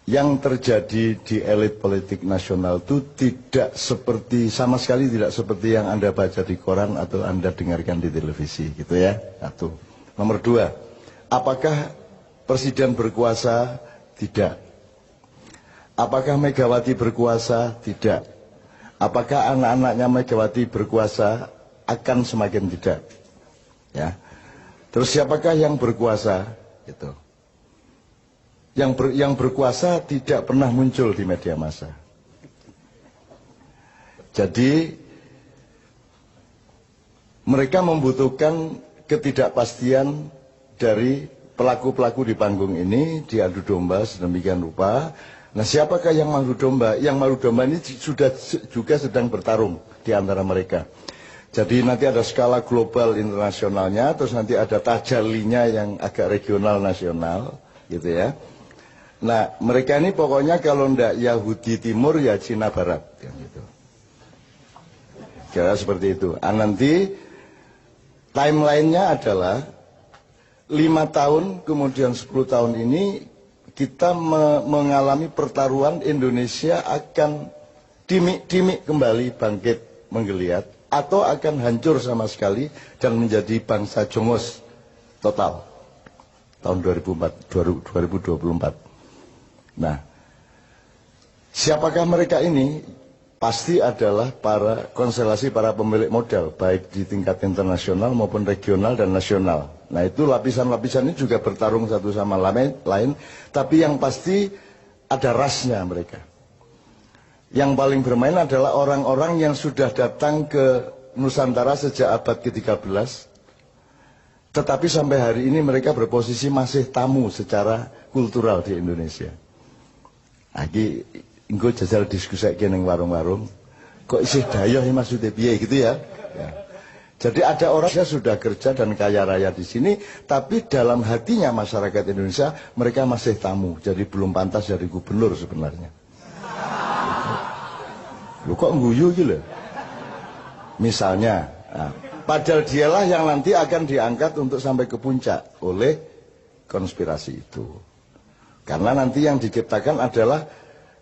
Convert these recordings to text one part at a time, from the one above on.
yang terjadi di elit politik nasional itu tidak seperti, sama sekali tidak seperti yang Anda baca di koran atau Anda dengarkan di televisi, gitu ya. Satu. Nomor dua, apakah presiden berkuasa? Tidak. Apakah Megawati berkuasa? Tidak. Apakah anak-anaknya Megawati berkuasa? Akan semakin tidak. Ya. Terus siapakah yang berkuasa? Gitu. Yang berkuasa tidak pernah muncul di media massa. Jadi mereka membutuhkan ketidakpastian dari pelaku-pelaku di panggung ini, diadu domba sedemikian rupa. Nah, siapakah yang malu domba? Yang malu domba ini sudah juga sedang bertarung di antara mereka. Jadi nanti ada skala global internasionalnya, terus nanti ada tajalinya yang agak regional nasional, gitu ya. Nah, mereka ini pokoknya kalau ndak Yahudi Timur ya Cina Barat, ya, gitu. Kira seperti itu. Nanti timelinenya adalah 5 tahun kemudian 10 tahun ini kita mengalami pertaruhan Indonesia akan dimik-dimik kembali bangkit menggeliat atau akan hancur sama sekali dan menjadi bangsa jongos total tahun 2024. Nah, siapakah mereka ini? Pasti adalah konstelasi para pemilik modal, baik di tingkat internasional maupun regional dan nasional. Nah, itu lapisan-lapisan ini juga bertarung satu sama lain, tapi yang pasti ada rasnya mereka. Yang paling bermain adalah orang-orang yang sudah datang ke Nusantara sejak abad ke-13, tetapi sampai hari ini mereka berposisi masih tamu secara kultural di Indonesia. Lagi engko jajal diskusi ning warung-warung, kok isih dayoh ya maksudnya piye gitu ya. Ya. Jadi ada orang yang sudah kerja dan kaya raya di sini, tapi dalam hatinya masyarakat Indonesia mereka masih tamu, jadi belum pantas jadi gubernur sebenarnya. Lu kok guyu gitu? Misalnya, padahal dialah yang nanti akan diangkat untuk sampai ke puncak oleh konspirasi itu. Karena nanti yang diciptakan adalah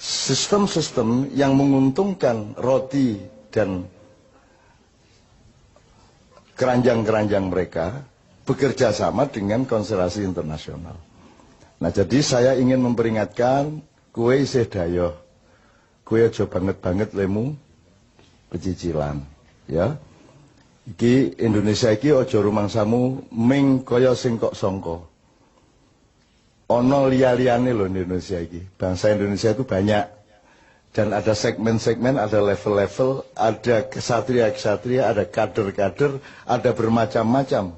sistem-sistem yang menguntungkan roti dan keranjang-keranjang mereka bekerja sama dengan konstelasi internasional. Nah, jadi saya ingin memperingatkan, kue isih dayoh, kue aja banget-banget lemu pecicilan, ya. Iki Indonesia iki aja rumangsamu ming kaya sing kok sangka. Ono liya-liyane loh Indonesia ini. Bangsa Indonesia itu banyak. Dan ada segmen-segmen, ada level-level, ada kesatria-kesatria, ada kader-kader, ada bermacam-macam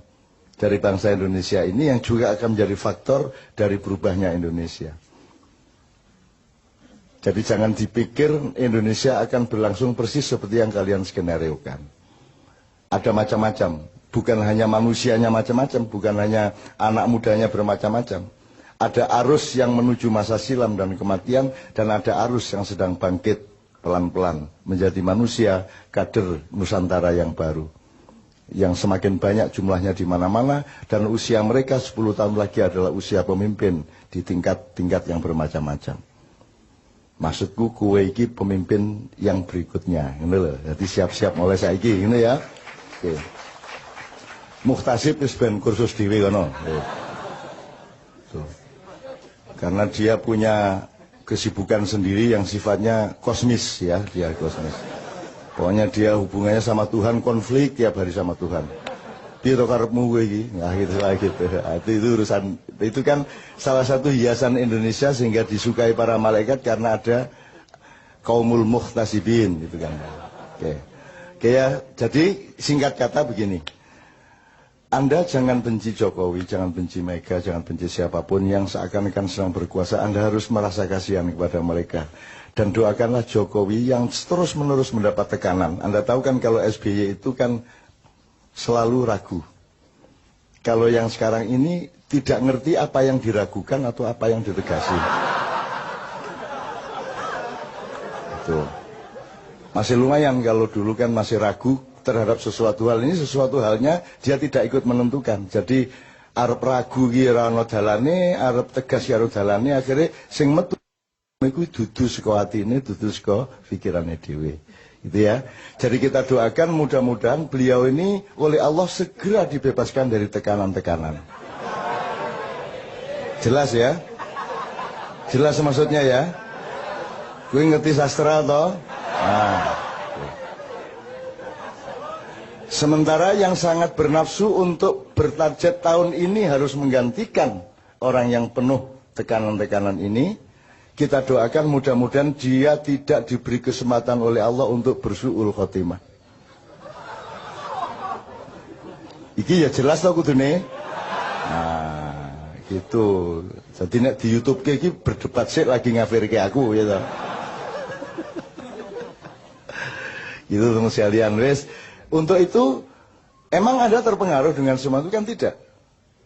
dari bangsa Indonesia ini yang juga akan menjadi faktor dari berubahnya Indonesia. Jadi jangan dipikir Indonesia akan berlangsung persis seperti yang kalian skenariokan. Ada macam-macam. Bukan hanya manusianya macam-macam, bukan hanya anak mudanya bermacam-macam. Ada arus yang menuju masa silam dan kematian, dan ada arus yang sedang bangkit pelan-pelan menjadi manusia kader Nusantara yang baru, yang semakin banyak jumlahnya di mana-mana, dan usia mereka 10 tahun lagi adalah usia pemimpin di tingkat-tingkat yang bermacam-macam. Maksudku kue iki pemimpin yang berikutnya, ini loh. Jadi siap-siap mulai saiki, ini ya. Oke. Muhtasib wis ben kursus dhewe kono. Karena dia punya kesibukan sendiri yang sifatnya kosmis ya, dia kosmis. Pokoknya dia hubungannya sama Tuhan, konflik tiap hari sama Tuhan. Piro karepmu kowe iki? Nah gitu itu urusan, itu kan salah satu hiasan Indonesia sehingga disukai para malaikat karena ada kaumul muhtasibin gitu kan. Oke. Oke ya, jadi singkat kata begini. Anda jangan benci Jokowi, jangan benci Mega, jangan benci siapapun yang seakan-akan sedang berkuasa. Anda harus merasa kasihan kepada mereka. Dan doakanlah Jokowi yang terus-menerus mendapat tekanan. Anda tahu kan kalau SBY itu kan selalu ragu. Kalau yang sekarang ini tidak ngerti apa yang diragukan atau apa yang ditegasi. Itu. Masih lumayan kalau dulu kan masih ragu terhadap sesuatu hal. Ini sesuatu halnya dia tidak ikut menentukan. Jadi arep ragu ki ora ono dalane, arep tegas karo dalane, akhirnya sing metu Iku dudu saka atine, dudu saka pikirane dhewe. Gitu ya. Jadi kita doakan mudah-mudahan beliau ini oleh Allah segera dibebaskan dari tekanan-tekanan. Jelas ya? Jelas maksudnya ya? Gue ngerti sastra toh? Nah. Sementara yang sangat bernafsu untuk bertarget tahun ini harus menggantikan orang yang penuh tekanan-tekanan ini. Kita doakan mudah-mudahan dia tidak diberi kesempatan oleh Allah untuk bersu'ul khotimah. Iki ya jelas tau kudune. Nah, gitu. Jadi nek di YouTube iki berdebat sik lagi ngafirke aku gitu. Gitu teman sekalian wes. Untuk itu emang Anda terpengaruh dengan semua itu kan tidak.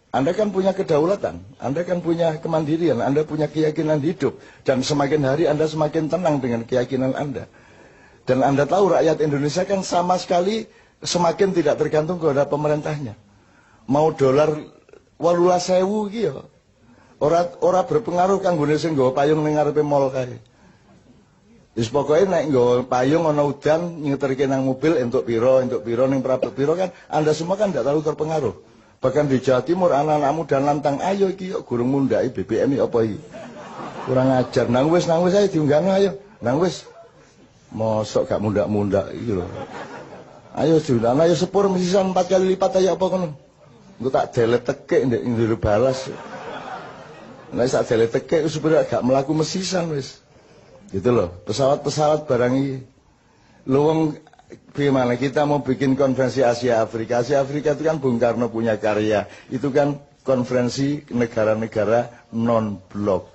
Anda kan punya kedaulatan, Anda kan punya kemandirian, Anda punya keyakinan hidup. Dan semakin hari Anda semakin tenang dengan keyakinan Anda. Dan Anda tahu rakyat Indonesia kan sama sekali semakin tidak tergantung kepada pemerintahnya. Mau dolar 18.000 gitu. Ora berpengaruh kan gune sing nggawa payung ning ngarepe mall kae. Wis pokoke nek nggawa payung ana udan nyeterke nang mobil entuk piro ning prapet piro kan Anda semua kan tidak terlalu terpengaruh. Bahkan di Jawa Timur anak-anakmu dan lantang ayo iki kok gurung mundhaki BBM iki apa iki. Kurang ajar. Nang wis ae diunggahno ayo. Nang wis. Mosok gak mundak-mundak iki lho. Ayo diunggahno ayo sepur mesisan 4 kali lipat ayo apa kono. Engko tak delete tekek ndek njero balas. Nek sak delete tekek wis gak mlaku mesisan wis. Gitu loh. Pesawat-pesawat barang iki. Lho wong gimana kita mau bikin konferensi Asia Afrika. Asia Afrika itu kan Bung Karno punya karya. Itu kan konferensi negara-negara non-blok.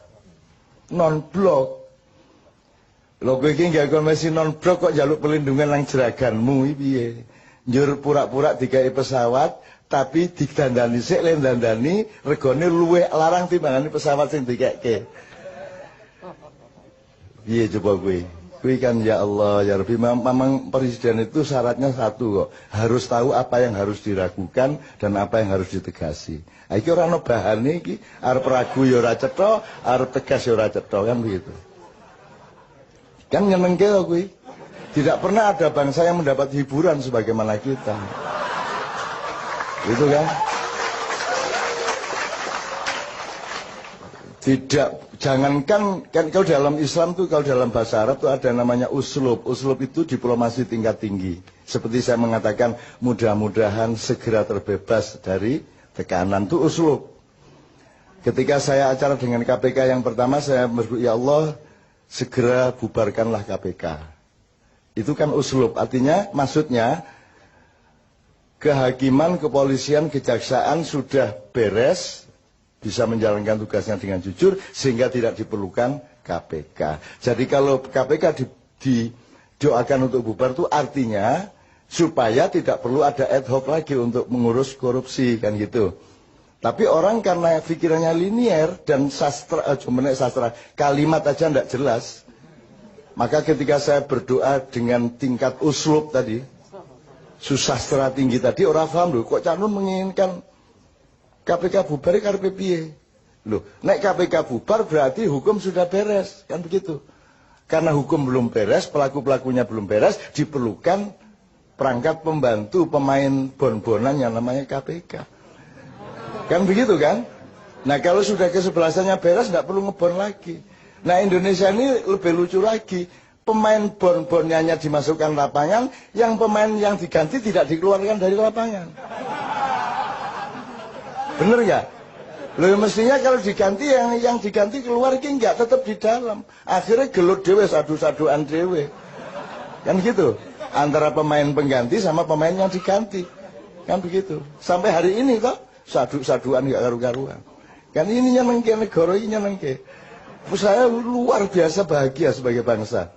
Non-blok. Lho kowe iki nggak konferensi non-blok kok njaluk pelindungan nang jeraganmu iki piye? Njur pura-pura digawe pesawat tapi didandani sik le dandani regane luwih larang timbangane pesawat sing dikekke. Piye coba kowe? Kuwi kan ya Allah ya Rabbi, memang presiden itu syaratnya satu kok, harus tahu apa yang harus diragukan dan apa yang harus ditegasi. Iki ora ono bahane iki, arep ragu ya ora cetha, arep tegas ya ora cetha kan begitu. Kan nyenengke kok kuwi. Tidak pernah ada bangsa yang mendapat hiburan sebagaimana kita. Gitu kan? Tidak, jangankan kan kalau dalam Islam tuh, kalau dalam bahasa Arab tuh ada namanya uslub. Uslub itu diplomasi tingkat tinggi. Seperti saya mengatakan, mudah-mudahan segera terbebas dari tekanan, itu uslub. Ketika saya acara dengan KPK yang pertama, saya berdoa, ya Allah, segera bubarkanlah KPK. Itu kan uslub, artinya maksudnya kehakiman, kepolisian, kejaksaan sudah beres, bisa menjalankan tugasnya dengan jujur sehingga tidak diperlukan KPK. Jadi kalau KPK didoakan untuk bubar itu artinya supaya tidak perlu ada ad hoc lagi untuk mengurus korupsi kan gitu. Tapi orang karena pikirannya linier dan sastra kalimat aja tidak jelas. Maka ketika saya berdoa dengan tingkat uslub tadi, susastra tinggi tadi, orang paham loh, kok Cak Nun menginginkan KPK bubar karepe piye? Loh, nek KPK bubar berarti hukum sudah beres, kan begitu. Karena hukum belum beres, pelaku-pelakunya belum beres, diperlukan perangkat pembantu pemain bon-bonan yang namanya KPK. Kan begitu kan? Nah, kalau sudah kesebelasannya beres enggak perlu ngebon lagi. Nah, Indonesia ini lebih lucu lagi. Pemain bon-bonnya hanya dimasukkan lapangan, yang pemain yang diganti tidak dikeluarkan dari lapangan. Bener nggak? Loh mestinya kalau diganti yang diganti keluar ki nggak tetap di dalam. Akhirnya gelut dewe sadu-saduan dewe. Kan gitu. Antara pemain pengganti sama pemain yang diganti. Kan begitu. Sampai hari ini kok sadu-saduan nggak karu-karuan. Kan ini nyenengke negara ini nyenengke. Saya luar biasa bahagia sebagai bangsa.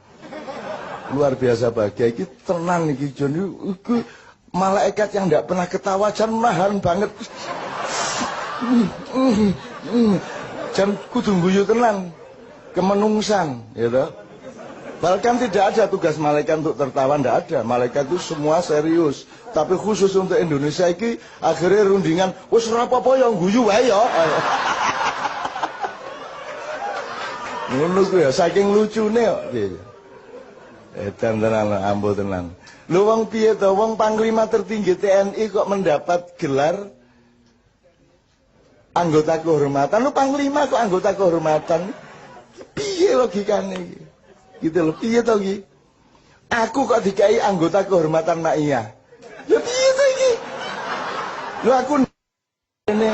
Luar biasa bahagia. Iki tenan iki Jon iki malaikat yang nggak pernah ketawa jan nahan banget. Jan kudu guyu tenan kemenungsan gitu. Bahkan tidak ada tugas malaikat untuk tertawa, tidak ada. Malaikat itu semua serius. Tapi khusus untuk Indonesia ini akhirnya rundingan wis ora apa-apa yang guyu wae ya. Ngono ku ya saking lucune kok. Edan tenan ambo tenan. Lho wong piye to wong panglima tertinggi TNI kok mendapat gelar anggota kehormatan. Lu panglima kok anggota kehormatan. Piye logikane iki? Gitu lho, piye to iki? Aku kok dikai anggota kehormatan Mak Iya. Lho piye to iki? Lho aku ini.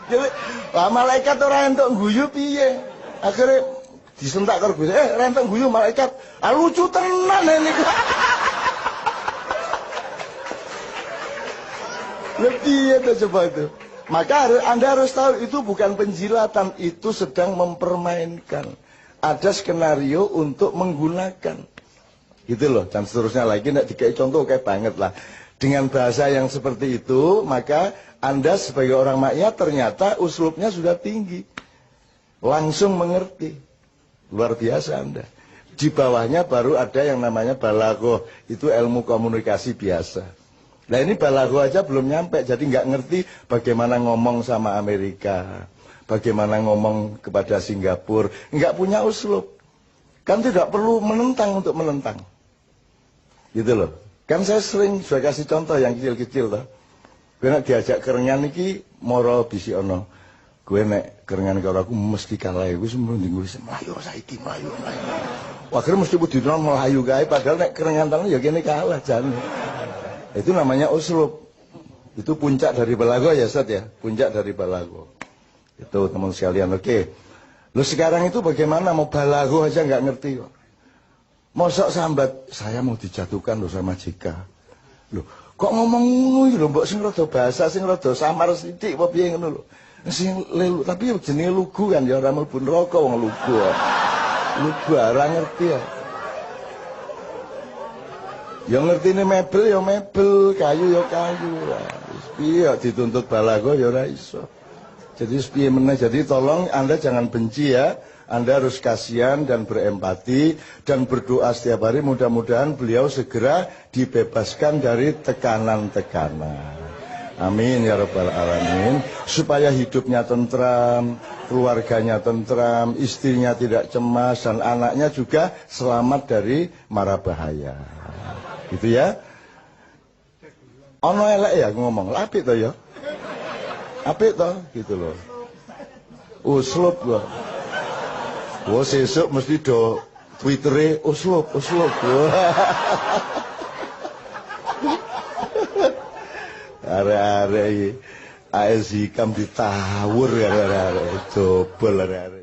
Jadi, malaikat ora entuk guyu piye? Akhirnya disentak karo Gusti. Rentok guyu malaikat. Ah lucu tenan ini. Lebih itu coba itu. Maka Anda harus tahu itu bukan penjilatan, itu sedang mempermainkan. Ada skenario untuk menggunakan. Gitu loh, dan seterusnya lagi, nek dikai contoh kayak banget lah. Dengan bahasa yang seperti itu, maka Anda sebagai orang makyat ternyata uslubnya sudah tinggi. Langsung mengerti. Luar biasa Anda. Di bawahnya baru ada yang namanya balaghah, itu ilmu komunikasi biasa. Nah ini balaghah aja belum nyampe, jadi nggak ngerti bagaimana ngomong sama Amerika, bagaimana ngomong kepada Singapura, nggak punya uslub. Kan tidak perlu menentang untuk menentang. Gitu loh. Kan saya sering sudah kasih contoh yang kecil-kecil loh. Gue nak diajak kerengan iki moro bisi ono. Gue nek kerengan karo aku mesti kalah. Gue sebelum Inggris Melayu saiki Melayu. Wah kira mesti budino Melayu gae padahal nek kerengan tangan ya kene kalah jane. Itu namanya uslub. Itu puncak dari balaghah ya Ustaz ya. Puncak dari balaghah. Itu teman sekalian. Oke. Lu sekarang itu bagaimana mau balaghah aja nggak ngerti kok. Mosok sambat saya mau dijatuhkan loh sama Jika. Loh, kok ngomong ngono iki lho mbok sing rada bahasa sing rada samar sithik apa piye ngono lho. Sing lelu tapi jenenge lugu kan ya ora mlebu neraka wong lugu. Lugu ora ngerti ya. Ya ngertine mebel ya mebel, kayu ya kayu. Wis piye dituntut balaghah ya ora iso. Jadi piye meneh, jadi tolong Anda jangan benci ya. Anda harus kasihan dan berempati dan berdoa setiap hari mudah-mudahan beliau segera dibebaskan dari tekanan-tekanan. Amin ya rabbal alamin. Supaya hidupnya tentram, keluarganya tentram, istrinya tidak cemas dan anaknya juga selamat dari mara bahaya. Gitu ya. Ono elek ya ngomong, apik to ya. Apik to gitu loh. Uslub gua. Wah sesuk mesti do Twittere uslub. Are-are AS Hikam ditawur arek-arek. Jebol arek-arek.